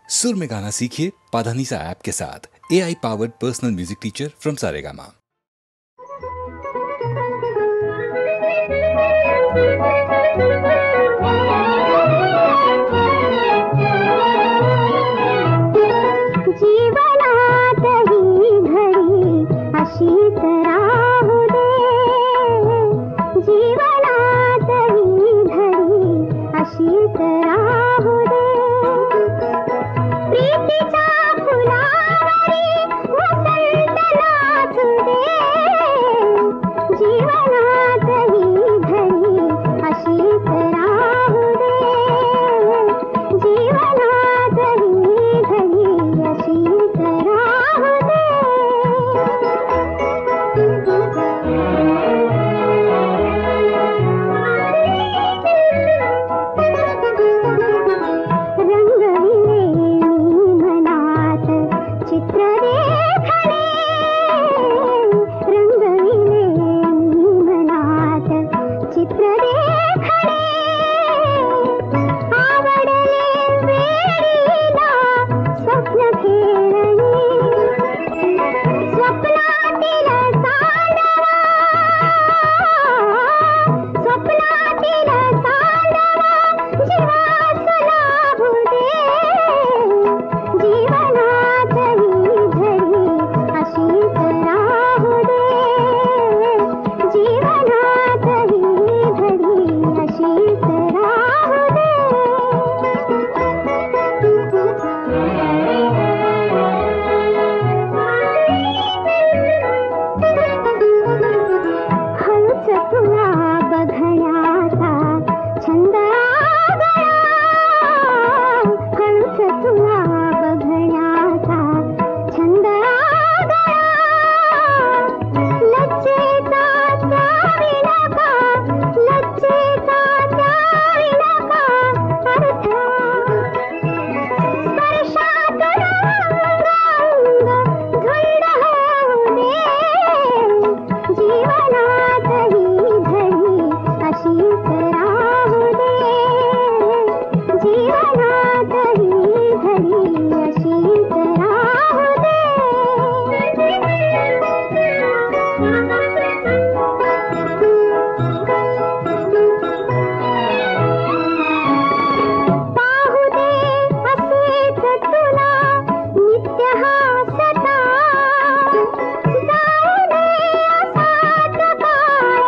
सुर में गाना सीखिए पाधानीसा ऐप के साथ। AI powered personal music teacher from Saregama. जीवनात ही घडी अशीच राहू दे, जीवनात ही घडी अशीच राहू दे, प्रीतीच्या फुलावरी वसंत नाचू दे, जीवनात ही घडी अशीच राहू दे, जीवनात ही घडी अशीच राहू दे. रंगविले मी मनात चित्र देखणे, रंगविले मी मनात चित्र देखणे, आवडले वेडीला स्वप्न खेळणे, स्वप्नातील चांदवा, स्वप्नातील चांदवा जीवास लाभू दे, जीवनात ही घडी अशीच राहू दे, जीवनात ही घडी अशीच राहू दे. हळूच तुला बघण्याचा छंद आगळा, हळूच तुला बघण्याचा छंद आगळा, लज्जेचा त्यावी नका, लज्जेचा त्यावी नका अर्थ, स्पर्शात रंग धुंद होऊ दे, जीवनात ही घडी अशीच राहू दे, जीवनात ही घडी अशीच राहू दे. पाहू दे असेच तुला नित्य हासता, जाऊ दे असाच काळ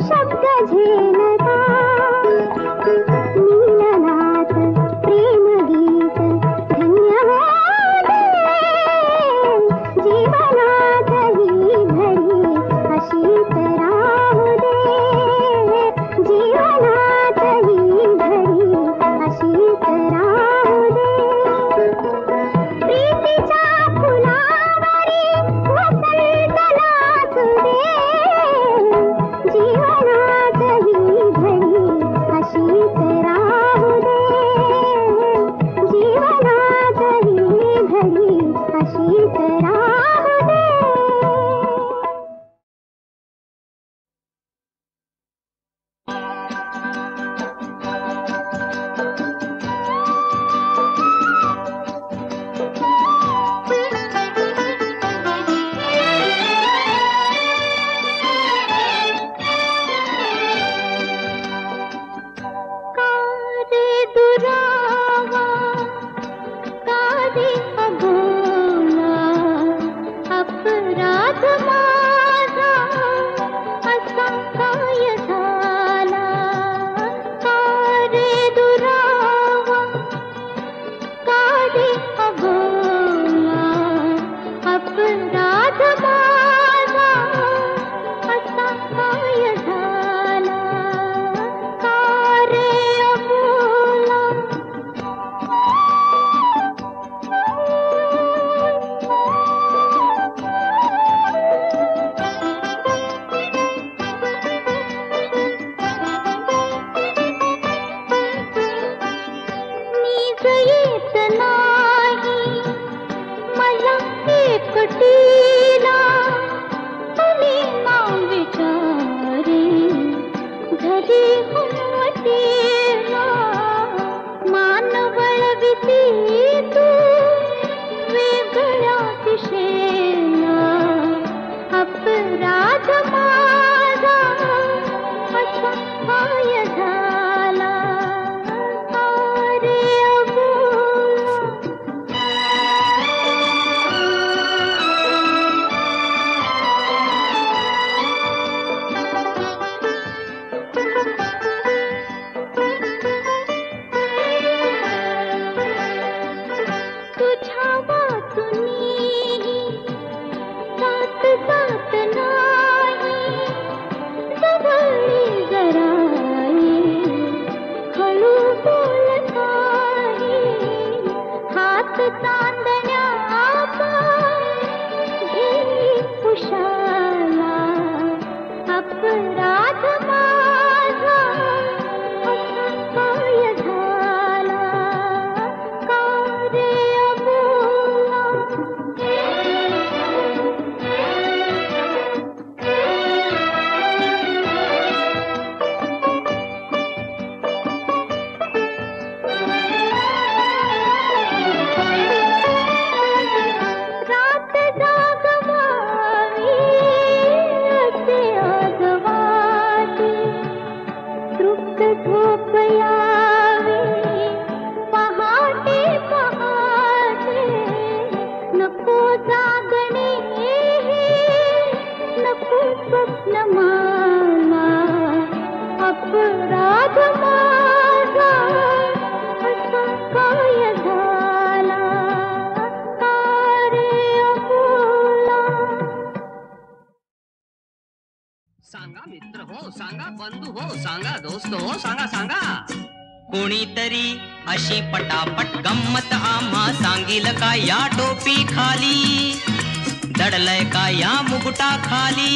शब्द झेलता, मिलनात प्रेमगीत धन्य होऊ दे, जीवनात ही घडी अशीच राहू दे, जीवनात ही घडी अशीच राहू दे, प्रीतीच्या फुलावरी वसंत नाचू दे, जीवनात ही घडी अशीच राहू दे, जीवनात ही घडी अशीच राहू दे. कारे दुरावा कारे अबोला, अपराध माझा असा काय झाला, कारे दुरावा कारे अबोला, अपराध माझा असा काय झाला, कारे अबोला, चांदण्या घेई उषाला अपराध माझा असा काय झाला का रे अबोला अपराध माझा असा काय झाला का रे अबोला सांगा मित्र हो, सांगा बंधू हो, सांगा दोस्त हो, सांगा सांगा. कोणीतरी अशी पटापट गंमत आम्हा सांगील का या टोपी खाली दडलय का या मुकुटा खाली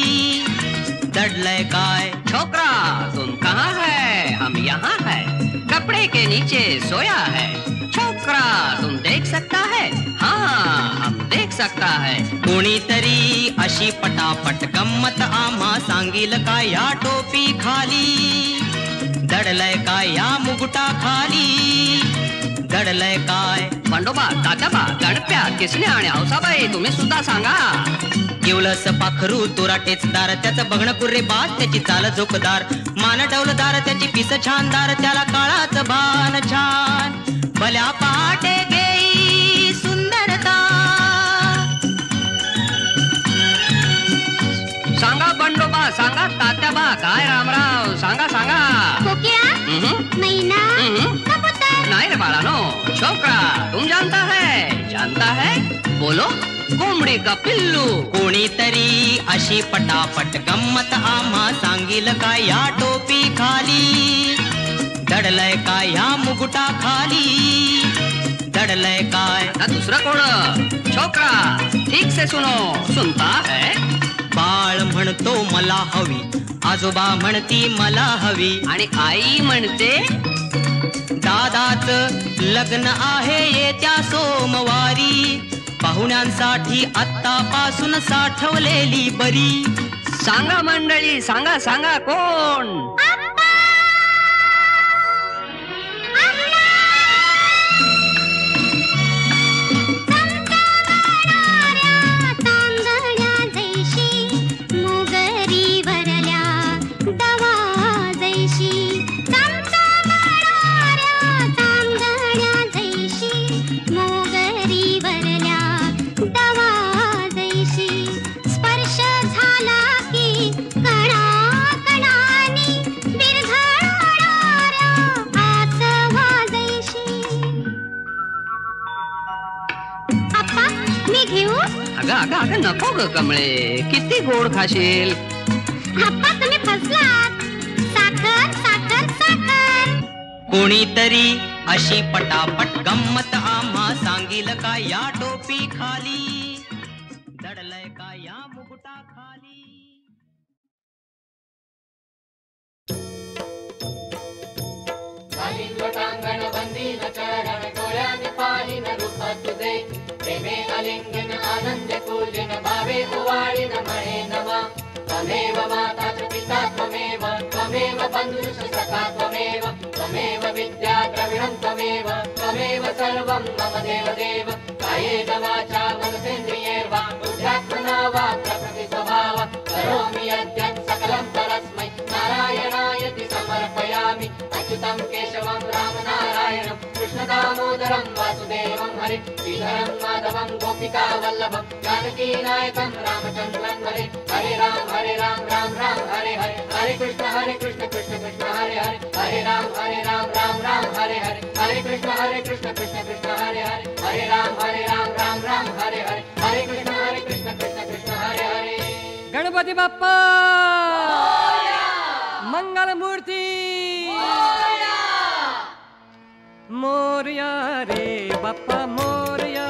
दडलय काय. छोकरा तुम कहाँ है? हम यहाँ है, कपड़े के नीचे सोया है. छोकरा तुम देख सकता है? हाँ हम देख सकता है. कोणीतरी अशी पटापट गंमत आम्हा सांगील का या टोपी खाली दडलय का या मुकुटा खाली दडलय काय. बंडोबा, तात्याबा, गणप्या, किसने आणि हौसाबाई तुम्ही सुद्धा सांगा. केवळस पाखरू तुराटेचदार त्याचं बघणं कुर्रे बात त्याची चाल झोपदार मान डौलदार त्याची पिस छानदार त्याला काळाच भान छान भल्या पहाटे गेई सुंदरता. सांगा बंडोबा, सांगा तात्याबा, काय रामराव, सांगा सांगा. कोकिळा मैना कबूतर नहीं रे बाळानो, छोकरा तुम जानता है बोलो. कोंबडी का पिल्लू. कोणीतरी अशी पटापट गंमत आम्हा सांगील का या टोपी खाली दडलय का या मुकुटा खाली दडलय काय. ना दुसरा कोण? छोकरा ठीक से सुनो. सुनता है? बाळ म्हणतो मला हवी आजोबा म्हणती मला हवी आणि आई म्हणते दादाच लग्न आहे येत्या सोमवारी पाहुण्यांसाठी आत्तापासून साठवलेली बरी. सांगा मंडळी, सांगा सांगा कोण? तांदळ्या जैशी मोगरी वरल्या दवा जैशी तांदळ्या जैशी मोगरी वरल्या दवा जैशी स्पर्श झाला की कणा कणानी बिरघळणाऱ्या आसवा जैशी. आप्पा मी घेऊ? अगं अगं अगं नको ग कमळे, किती गोड खाशील. आप्पा तुम्ही फसलात. साखर साखर साखर. कोणीतरी अशी पटापट गंमत आम्हा सांगील का या टोपी खाली दडलय का या मुकुटा खाली. लोटांगण वंदीन चरण डोळ्याने पाहिन रूप तुझे प्रेमे अलिंगन आनंद पूजन भावे उवाळीन म्हणे नमा. त्वमेव माता च पिता त्वमेव त्वमेव बन्धुश्च सखा त्वमेव त्वमेव विद्या द्रविणं त्वमेव त्वमेव सर्वं मम देवदेव. कायेन वाचा मनसेन्द्रियैर्वा बुद्ध्यात्मना वा प्रकृति स्वभाव करोमि यद्यत् सकलं परस्मै नारायणायति समर्पयामि. अच्युतं केशवं रामनारायणं कृष्णदामोदरं वासुदेवं हरे श्रीधरं माधवं गोपिका वल्लभं जानकीनायकं रामचन्द्रं हरे. हरे राम राम राम हरे हरे हरे कृष्ण कृष्ण कृष्ण हरे हरे हरे राम राम राम हरे हरे हरे कृष्ण कृष्ण कृष्ण हरे हरे हरे राम राम हरे हरे हरे कृष्ण कृष्ण हरे हरे. गणपती बाप्पा मंगल मूर्ती मोरया रे बाप्पा मोरया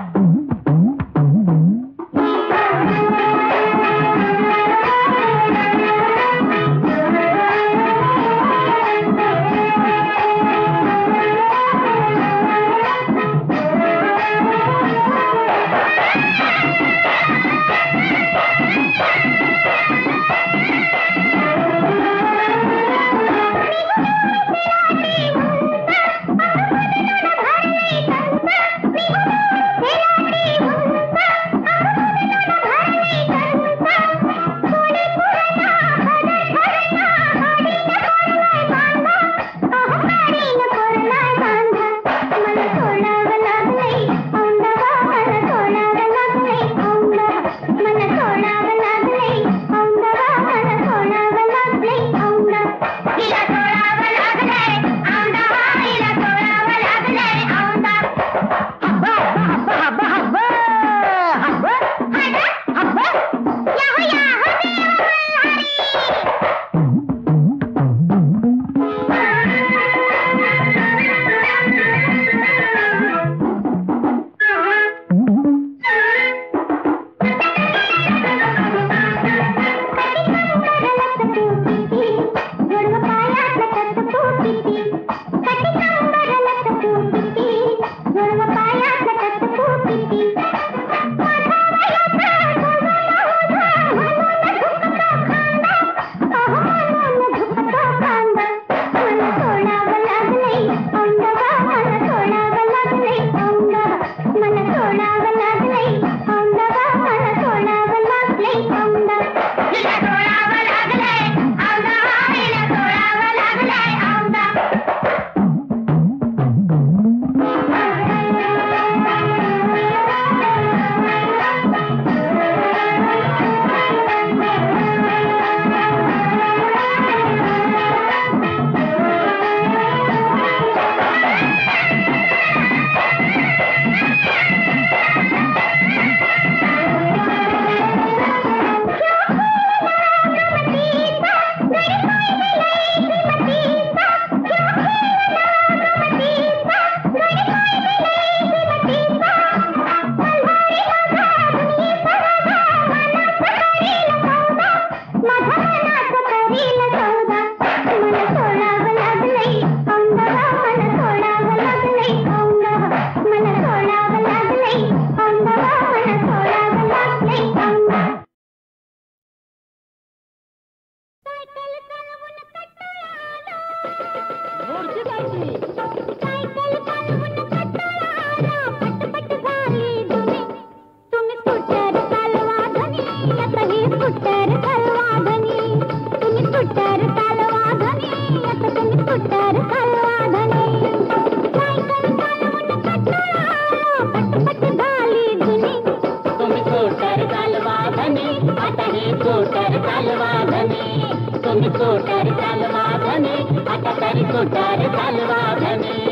चालवा धनी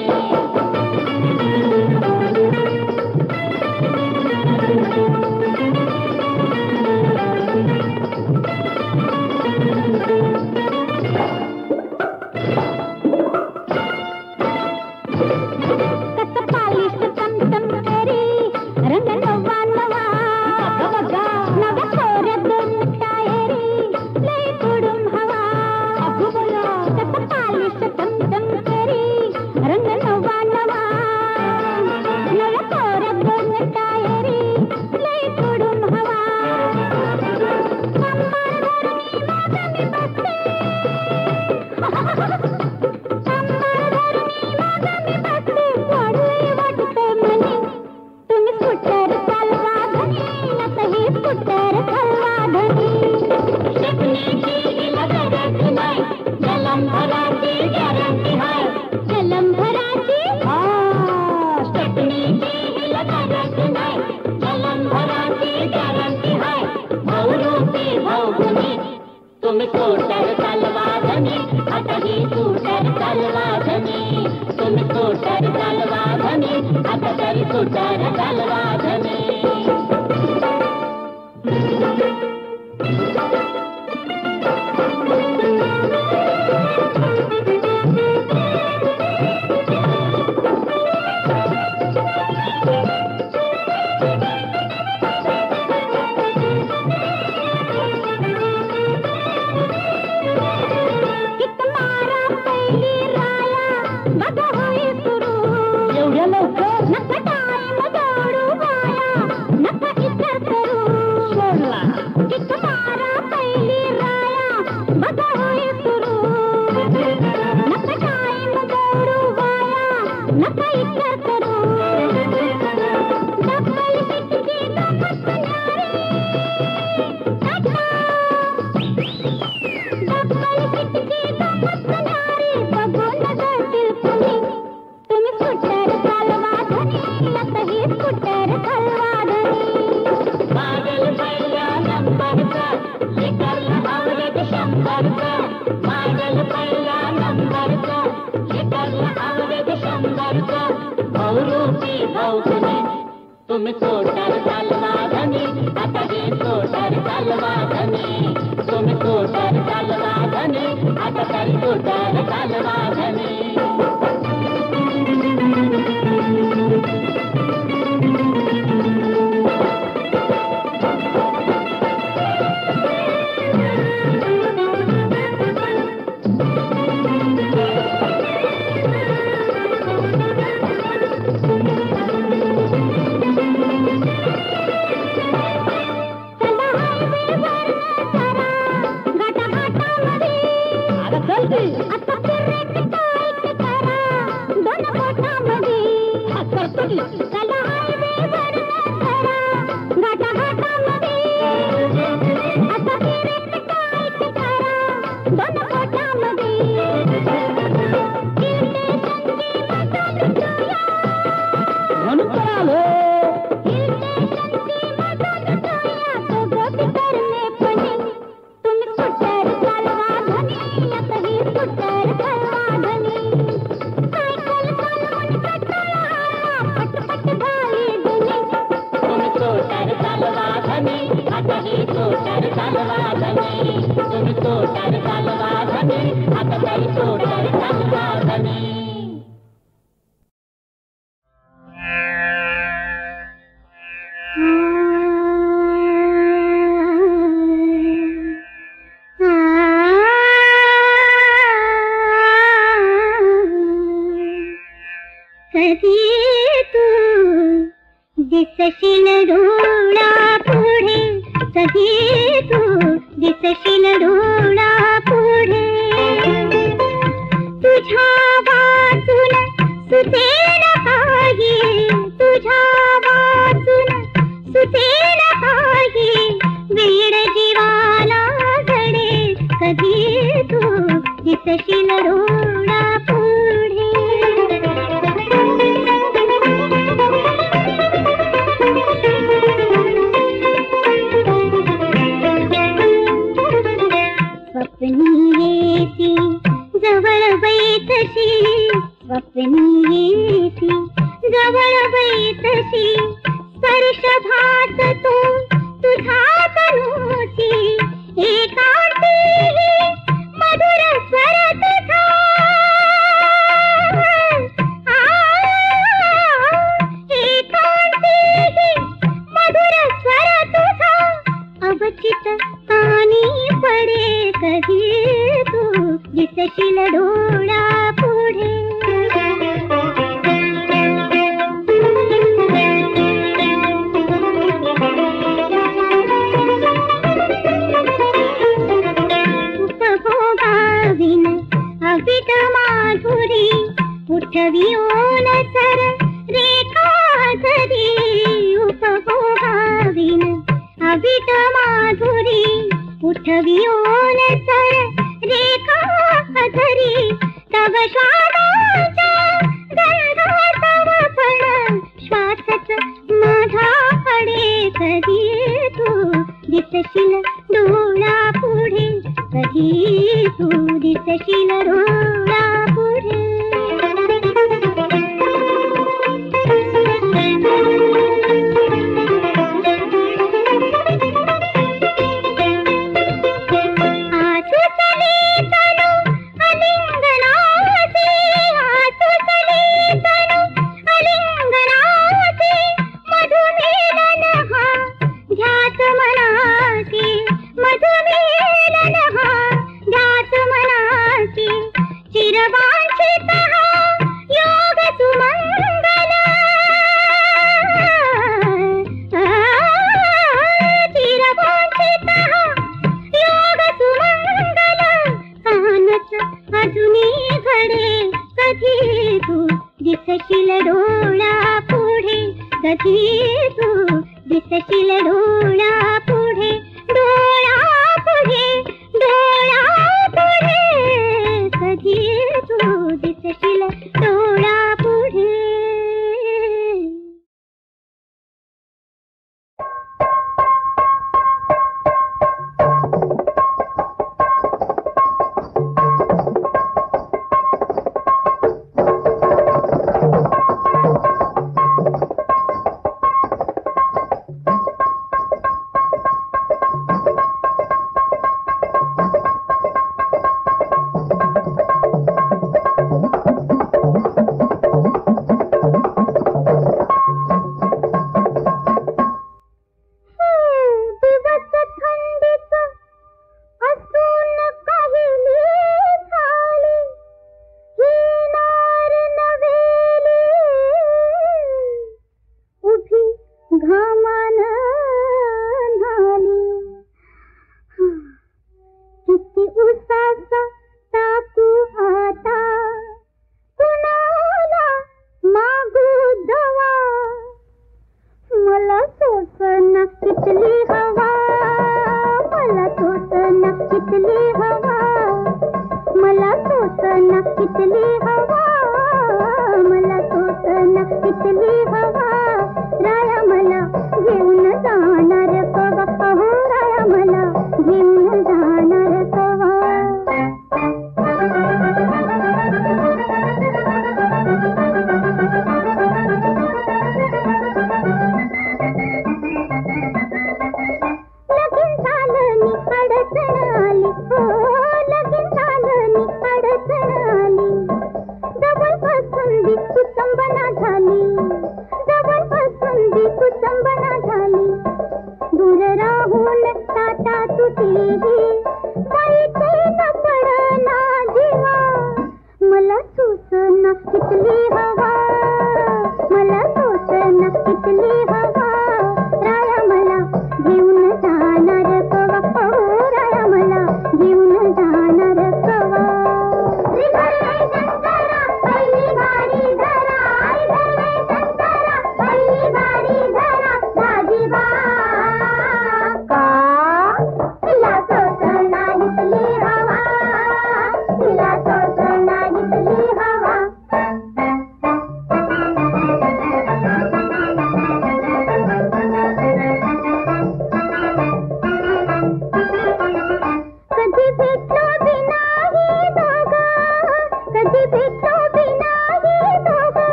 स्वप्नी येती जवळ बैठशी अपनी येसी जवळ बैठशी स्पर्श भात तू तुझा तनूची एकांती मधुर स्वर तुझा एकांती मधुर स्वर तुझा अवचित कानी पडे कधी तू दिसशील डोळा पुढे उपभोगाविन अविट माधुरी उठविओन सर रेखा धरी उपभोगाविन अविट माधुरी उठविओन सर रेखा धरी तव श्वासाच्या गंधातव पण श्वासच माझा पडे कधी तू दिसशील डोळा पुढे कधी तू दिसशील डोळा पुढे दिसशील डोळा पुढे कधी तू दिसशील डोळा पुढे डोळा पुढे डोळा पुढे कधी तू दिसशील डोळा पुढे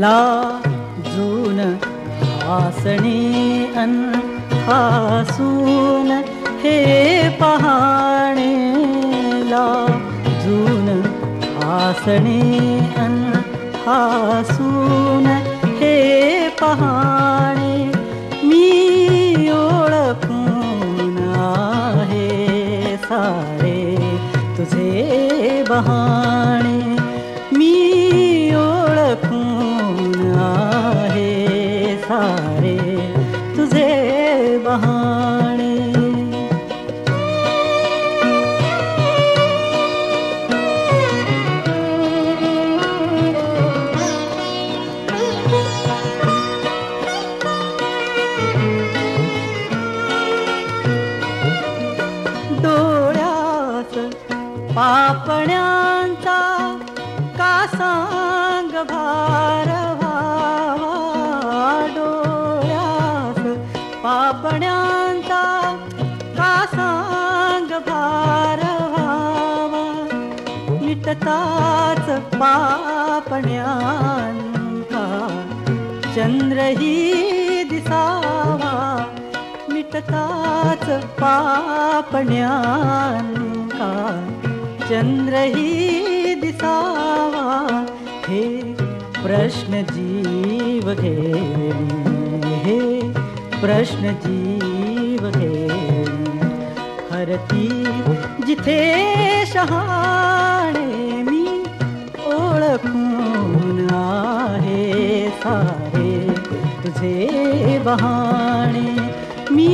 लाजून हसणे अन हसून हे पहाणे, लाजून हसणे अन हसून हे पहाणे, मी ओळखून आहे सारे तुझे बहाणे, मी ओळखून आहे सारे तुझे बहाणे. पापण्यांचा का सांग भार व्हावा, डोळ्यास पापण्यांचा का सांग भार व्हावा, मिटताच पापण्यांका चंद्रही दिसावा, मिटताच पापण्यांका चंद्रही दिसावा, हे प्रश्न जीव घेणी, हे प्रश्न जीव घेणी, हरती जिथे शहाणे, मी ओळखून आहे सारे तुझे बहाणे, मी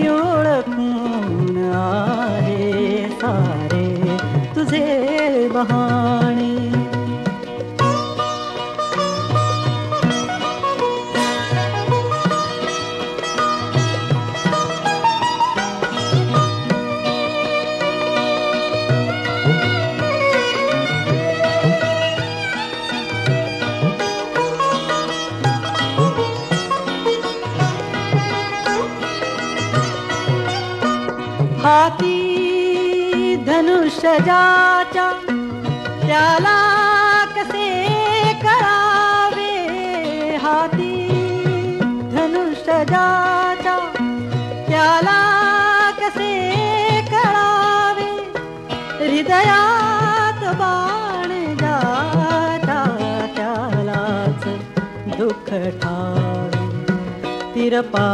ओळखून आहे सारे तुझे बहाणे. हाती धनुष्य ज्याच्या त्याला कसे करावे, हाती धनुष्य ज्याच्या त्याला कसे करावे, हृदयात बाण ज्याच्या त्यालाच दुःख ठावे, तिरपा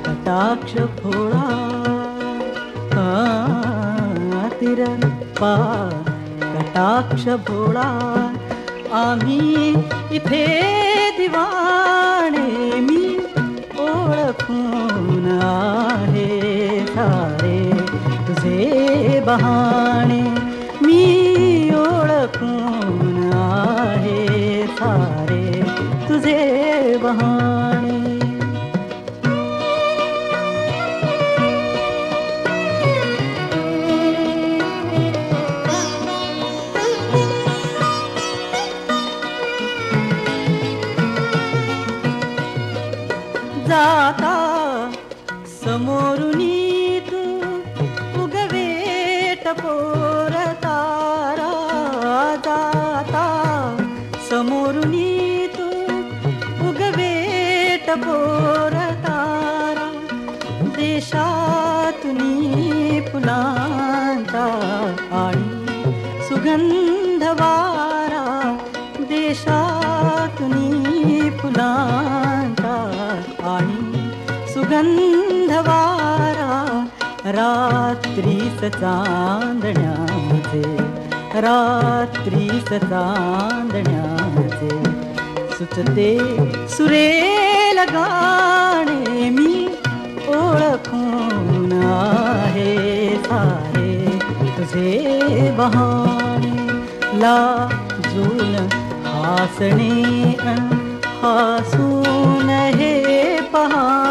कटाक्ष भोळा, तिरपा कटाक्ष भोळा, आम्ही इथे दिवाणे, मी ओळखून आहे सारे तुझे बहाणे, मी ओळखून आहे सारे तुझे बहाणे. जाता समोरुनी तू उगवेट पोर तारा, जाता समोरुनी तू उगवेट पोर तारा, देशातुनी फुलांचा आणि सुगंध वारा, देशातुनी फुलांचा आणि सुगंध वारा, रात्रीस चांदण्याचे, रात्रीस चांदण्याचे, सुचते सुरेल गाणे, मी ओळखून आहे सारे तुझे बहाणे, लाजून हसणे अन हसून हे पहाणे,